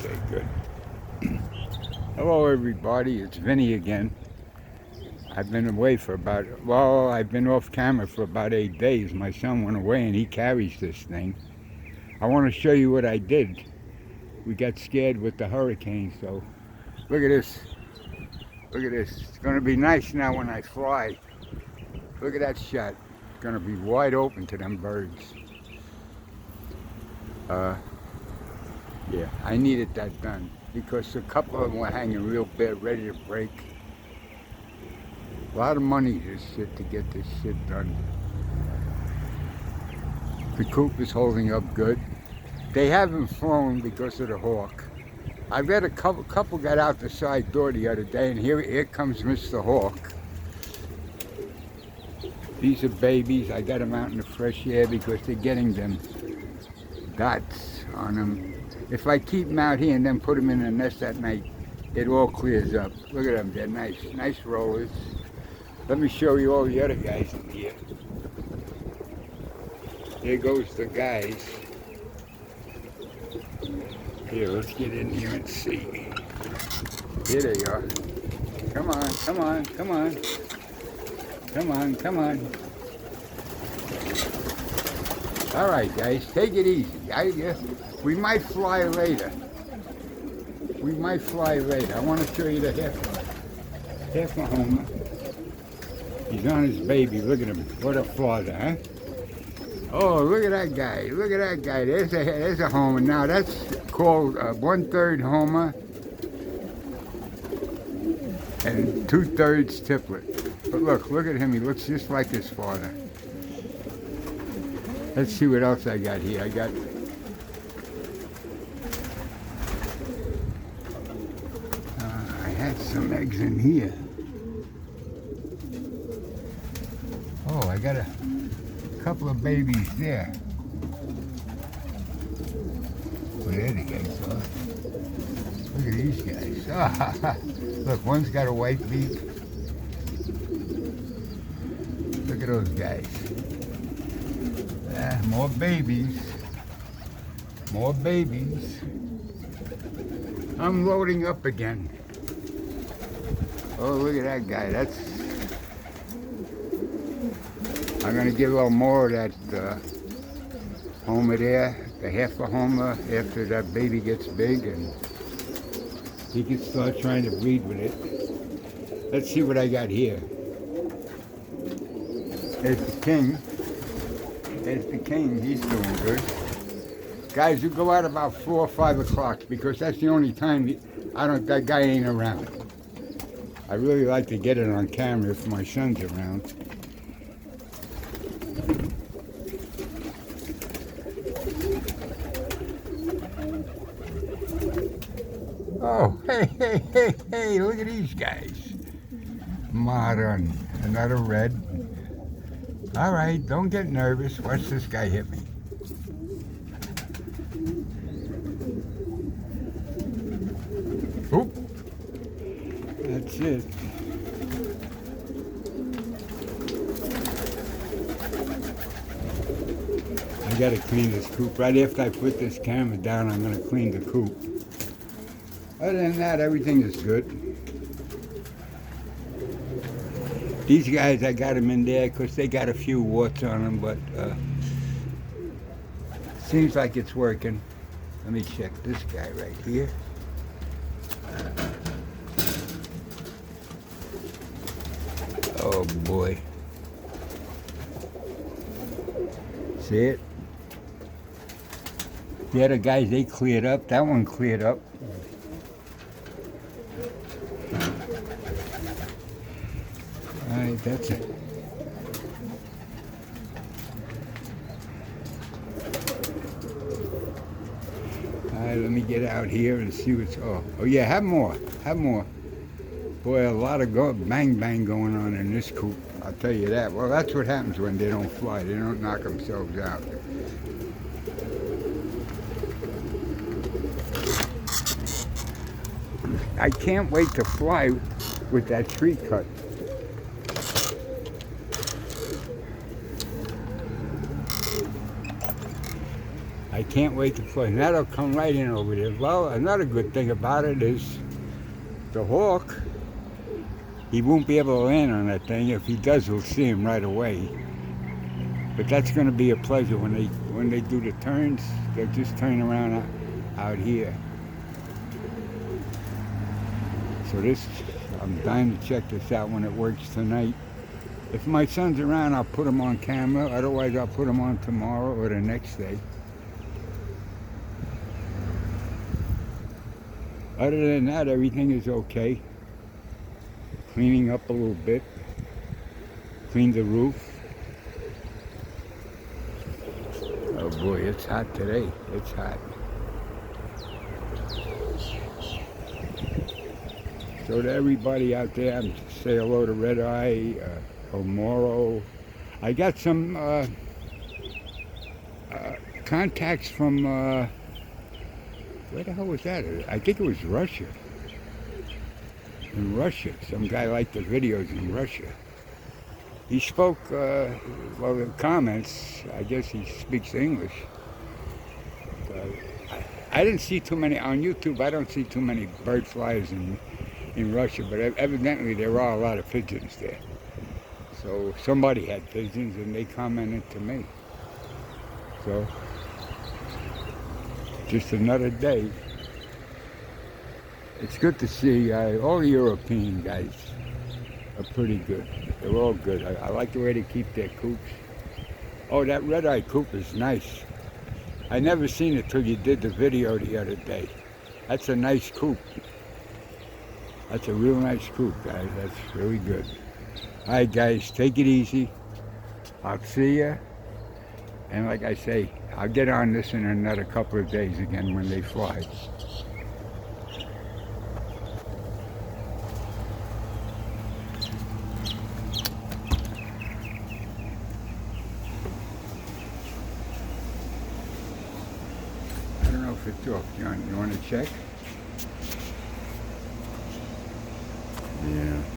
Okay, good. Hello, everybody. It's Vinny again. I've been away for I've been off camera for about 8 days. My son went away and he carries this thing. I want to show you what I did. We got scared with the hurricane, so look at this. Look at this. It's going to be nice now when I fly. Look at that shot. It's going to be wide open to them birds. Yeah, I needed that done because a couple of them were hanging real bad, ready to break. A lot of money to get this shit done. The coop is holding up good. They haven't flown because of the hawk. I read a couple got out the side door the other day, and here comes Mr. Hawk. These are babies. I got them out in the fresh air because they're getting them dots on them. If I keep them out here and then put them in a nest at night, it all clears up. Look at them. They're nice rollers. Let me show you all the other guys in here. Here goes the guys. Here, let's get in here and see. Here they are. Come on, come on, come on. Come on, come on. All right, guys, take it easy. I guess we might fly later. We might fly later. I want to show you the half a homer. He's on his baby. Look at him. What a father, huh? Oh, look at that guy. Look at that guy. There's a homer. Now, that's called 1/3 homer and 2/3 tiplet. But look at him. He looks just like his father. Let's see what else I got here. I had some eggs in here. Oh, I got a couple of babies there. Well, there the guys are. Look at these guys. Look, one's got a white beak. Look at those guys. More babies. More babies. I'm loading up again. Oh, look at that guy. I'm going to give a little more of that homer there, the half a homer, after that baby gets big and he can start trying to breed with it. Let's see what I got here. There's the king. There's the king. He's doing good. Guys, you go out about 4 or 5 o'clock because that's the only time that guy ain't around. I really like to get it on camera if my son's around. Oh, hey, look at these guys. Modern, another red. All right, don't get nervous. Watch this guy hit me. Oop. That's it. I gotta clean this coop. Right after I put this camera down, I'm gonna clean the coop. Other than that, everything is good. These guys, I got them in there because they got a few warts on them, but seems like it's working. Let me check this guy right here. Oh boy. See it? The other guys, they cleared up. That one cleared up. All right, that's it. All right, let me get out here and see what's... Oh yeah, have more. Have more. Boy, a lot of bang going on in this coop. I'll tell you that. Well, that's what happens when they don't fly. They don't knock themselves out. I can't wait to fly with that tree cut. I can't wait to fly. And that'll come right in over there. Well, another good thing about it is the hawk, he won't be able to land on that thing. If he does, we'll see him right away. But that's going to be a pleasure when they do the turns. They'll just turn around out here. So this, I'm dying to check this out when it works tonight. If my son's around, I'll put him on camera. Otherwise, I'll put him on tomorrow or the next day. Other than that, everything is okay. Cleaning up a little bit. Cleaned the roof. Oh boy, it's hot today. It's hot. So to everybody out there, I'm say hello to Red Eye, Omoro. I got some contacts from, where the hell was that? I think it was Russia. In Russia, some guy liked the videos in Russia. He spoke, well, the comments, I guess he speaks English. I didn't see too many, on YouTube, I don't see too many bird flyers in Russia, but evidently there are a lot of pigeons there. So somebody had pigeons and they commented to me. So, just another day. It's good to see all the European guys are pretty good. They're all good. I like the way they keep their coops. Oh, that red-eye coop is nice. I never seen it till you did the video the other day. That's a nice coop. That's a real nice coop, guys. That's really good. All right, guys, take it easy. I'll see ya. And like I say, I'll get on this in another couple of days again when they fly. I don't know if it's off, John. You want to check? Yeah.